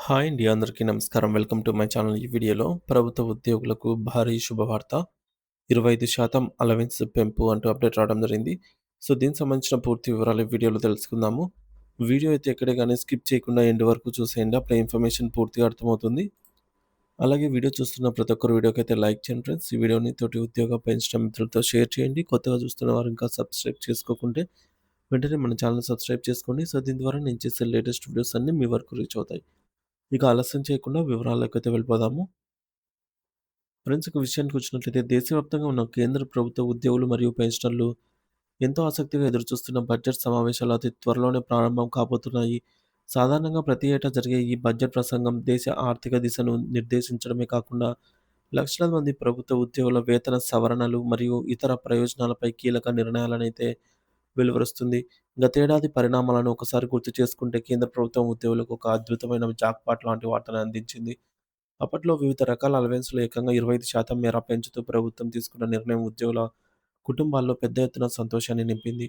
Hi అండి. అందరికీ నమస్కారం. Welcome to my channel. ఈ వీడియోలో ప్రభుత్వ ఉద్యోగులకు భారీ శుభవార్త. 25% అలవెన్స్ పెంపు అంటూ అప్డేట్ రావడం జరిగింది. సో, దీనికి సంబంధించిన పూర్తి వివరాలు ఈ వీడియోలో తెలుసుకుందాము. వీడియో అయితే ఎక్కడ గాని స్కిప్ చేయకుండా ఎండ్ వరకు చూసేయండి. అప్పుడే ఇన్ఫర్మేషన్ పూర్తిగా అర్థమవుతుంది. అలాగే వీడియో చూస్తున్న ప్రతి ఒక్కరు వీడియోకైతే లైక్ చేయండి ఫ్రెండ్స్. ఈ వీడియోని తోటి ఉద్యోగ పెన్షన్ మిత్రులతో షేర్ చేయండి. కొత్తగా చూస్తున్న వారు ఇంకా సబ్స్క్రైబ్ చేసుకోకుంటే వెంటనే మన ఛానల్ సబ్స్క్రైబ్ చేసుకోండి. సో, దీని ద్వారా నేను చేసే లేటెస్ట్ వీడియోస్ అన్నీ మీ వరకు రీచ్ అవుతాయి. ఇక ఆలస్యం చేయకుండా వివరాల్లోకైతే వెళ్ళిపోదాము. ఫ్రెండ్స్, ఇక విషయానికి వచ్చినట్లయితే దేశవ్యాప్తంగా ఉన్న కేంద్ర ప్రభుత్వ ఉద్యోగులు మరియు పెన్షనర్లు ఎంతో ఆసక్తిగా ఎదురుచూస్తున్న బడ్జెట్ సమావేశాలు అతి త్వరలోనే ప్రారంభం కాబోతున్నాయి. సాధారణంగా ప్రతి ఏటా జరిగే ఈ బడ్జెట్ ప్రసంగం దేశ ఆర్థిక దిశను నిర్దేశించడమే కాకుండా లక్షలాది మంది ప్రభుత్వ ఉద్యోగుల వేతన సవరణలు మరియు ఇతర ప్రయోజనాలపై కీలక నిర్ణయాలనైతే వెలువరుస్తుంది. గతేడాది పరిణామాలను ఒకసారి గుర్తు చేసుకుంటే కేంద్ర ప్రభుత్వం ఉద్యోగులకు ఒక అద్భుతమైన జాక్‌పాట్ లాంటి వార్తను అందించింది. అప్పట్లో వివిధ రకాల అలవెన్స్‌లు ఏకంగా 25% మేర పెంచుతూ ప్రభుత్వం తీసుకున్న నిర్ణయం ఉద్యోగుల కుటుంబాల్లో పెద్ద ఎత్తున సంతోషాన్ని నింపింది.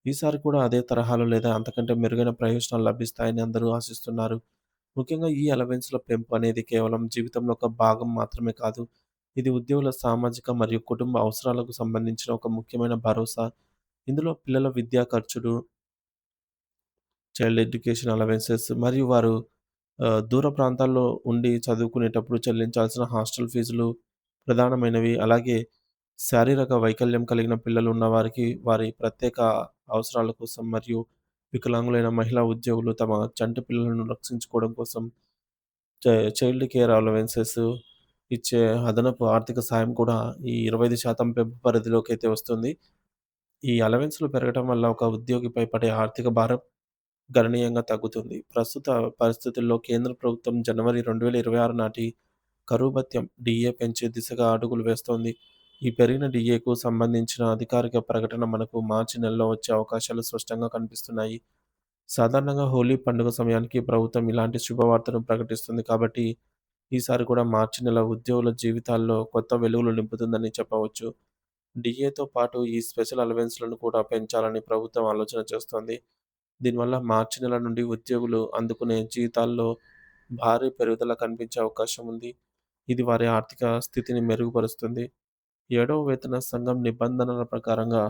ఈసారి కూడా అదే తరహాలో లేదా అంతకంటే మెరుగైన ప్రయోజనాలు లభిస్తాయని అందరూ ఆశిస్తున్నారు. ముఖ్యంగా ఈ అలవెన్స్‌ల పెంపు అనేది కేవలం జీవితంలో ఒక భాగం మాత్రమే కాదు. ఇది ఉద్యోగుల సామాజిక మరియు కుటుంబ అవసరాలకు సంబంధించిన ఒక ముఖ్యమైన భరోసా. ఇందులో పిల్లల విద్యా ఖర్చులు, చైల్డ్ ఎడ్యుకేషన్ అలవెన్సెస్ మరియు వారు దూర ప్రాంతాల్లో ఉండి చదువుకునేటప్పుడు చెల్లించాల్సిన హాస్టల్ ఫీజులు ప్రధానమైనవి. అలాగే శారీరక వైకల్యం కలిగిన పిల్లలు ఉన్నవారికి వారి ప్రత్యేక అవసరాల కోసం మరియు వికలాంగులైన మహిళా ఉద్యోగులు తమ చంటి పిల్లలను రక్షించుకోవడం కోసం చైల్డ్ కేర్ అలవెన్సెస్ ఇచ్చే అదనపు ఆర్థిక సాయం కూడా ఈ 25% పెంపు పరిధిలోకైతే వస్తుంది. ఈ అలవెన్స్‌లు పెరగడం వల్ల ఒక ఉద్యోగిపై పడే ఆర్థిక భారం గణనీయంగా తగ్గుతుంది. ప్రస్తుత పరిస్థితుల్లో కేంద్ర ప్రభుత్వం జనవరి 2026 నాటి కరువు భత్యం డీఏ పెంచే దిశగా అడుగులు వేస్తోంది. ఈ పెరిగిన డీఏకు సంబంధించిన అధికారిక ప్రకటన మనకు మార్చి నెలలో వచ్చే అవకాశాలు స్పష్టంగా కనిపిస్తున్నాయి. సాధారణంగా హోలీ పండుగ సమయానికి ప్రభుత్వం ఇలాంటి శుభవార్తను ప్రకటిస్తుంది కాబట్టి ఈసారి కూడా మార్చి నెల ఉద్యోగుల జీవితాల్లో కొత్త వెలుగులు నింపుతుందని చెప్పవచ్చు. డీఏతో పాటు ఈ స్పెషల్ అలవెన్స్‌లను కూడా పెంచాలని ప్రభుత్వం ఆలోచన చేస్తోంది. దీనివల్ల మార్చి నెల నుండి ఉద్యోగులు అందుకునే జీతాల్లో భారీ పెరుగుదల కనిపించే అవకాశం ఉంది. ఇది వారి ఆర్థిక స్థితిని మెరుగుపరుస్తుంది. ఏడవ వేతన సంఘం నిబంధనల ప్రకారంగా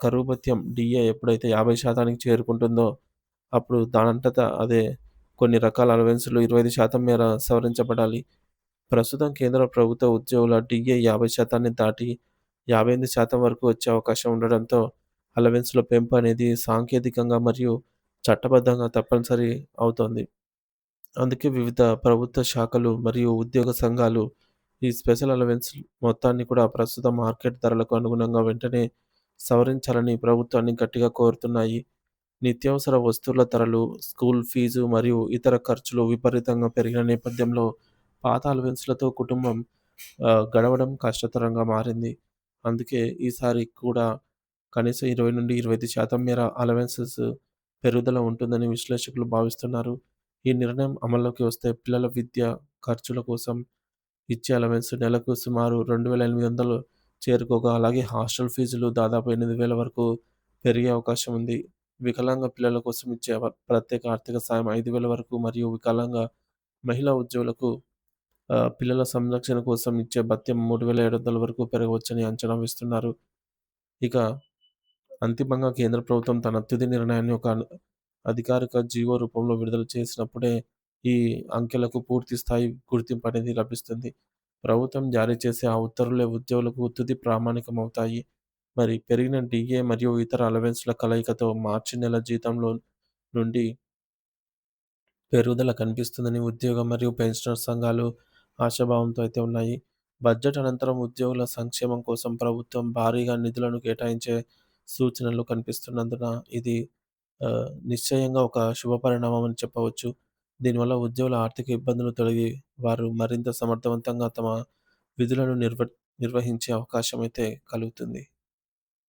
కరువు భత్యం డీఏ ఎప్పుడైతే 50% చేరుకుంటుందో అప్పుడు దానంతట అదే కొన్ని రకాల అలవెన్స్‌లు 25% మేర సవరించబడాలి. ప్రస్తుతం కేంద్ర ప్రభుత్వ ఉద్యోగుల డీఏ 50% దాటి 58% వరకు వచ్చే అవకాశం ఉండడంతో అలవెన్స్‌ల పెంపు అనేది సాంకేతికంగా మరియు చట్టబద్ధంగా తప్పనిసరి అవుతోంది. అందుకే వివిధ ప్రభుత్వ శాఖలు మరియు ఉద్యోగ సంఘాలు ఈ స్పెషల్ అలవెన్స్ మొత్తాన్ని కూడా ప్రస్తుత మార్కెట్ ధరలకు అనుగుణంగా వెంటనే సవరించాలని ప్రభుత్వాన్ని గట్టిగా కోరుతున్నాయి. నిత్యావసర వస్తువుల ధరలు, స్కూల్ ఫీజు మరియు ఇతర ఖర్చులు విపరీతంగా పెరిగిన నేపథ్యంలో పాత అలవెన్స్‌లతో కుటుంబం గడవడం కష్టతరంగా మారింది. అందుకే ఈసారి కూడా కనీసం 20-25% మేర అలవెన్సెస్ పెరుగుదల ఉంటుందని విశ్లేషకులు భావిస్తున్నారు. ఈ నిర్ణయం అమల్లోకి వస్తే పిల్లల విద్య ఖర్చుల కోసం ఇచ్చే అలవెన్స్ నెలకు సుమారు 2,800 చేరుకోగా, అలాగే హాస్టల్ ఫీజులు దాదాపు 8,000 వరకు పెరిగే అవకాశం ఉంది. వికలాంగ పిల్లల కోసం ఇచ్చే ప్రత్యేక ఆర్థిక సాయం 5,000 వరకు మరియు వికలాంగ మహిళా ఉద్యోగులకు పిల్లల సంరక్షణ కోసం ఇచ్చే భత్యం 3,700 వరకు పెరగవచ్చని అంచనా వేస్తున్నారు. ఇక అంతిమంగా కేంద్ర ప్రభుత్వం తన తుది నిర్ణయాన్ని ఒక అధికారిక జీవో రూపంలో విడుదల చేసినప్పుడే ఈ అంకెలకు పూర్తి స్థాయి గుర్తింపు అనేది లభిస్తుంది. ప్రభుత్వం జారీ చేసే ఆ ఉత్తర్వులే ఉద్యోగులకు తుది ప్రామాణికమవుతాయి. మరి పెరిగిన డీఏ మరియు ఇతర అలవెన్స్‌ల కలయికతో మార్చి నెల జీతంలో నుండి పెరుగుదల కనిపిస్తుందని ఉద్యోగ మరియు పెన్షనర్ సంఘాలు ఆశాభావంతో అయితే ఉన్నాయి. బడ్జెట్ అనంతరం ఉద్యోగుల సంక్షేమం కోసం ప్రభుత్వం భారీగా నిధులను కేటాయించే సూచనలు కనిపిస్తున్నందున ఇది నిశ్చయంగా ఒక శుభ పరిణామం అని చెప్పవచ్చు. దీనివల్ల ఉద్యోగుల ఆర్థిక ఇబ్బందులు తొలగి వారు మరింత సమర్థవంతంగా తమ విధులను నిర్వహించే అవకాశం అయితే కలుగుతుంది.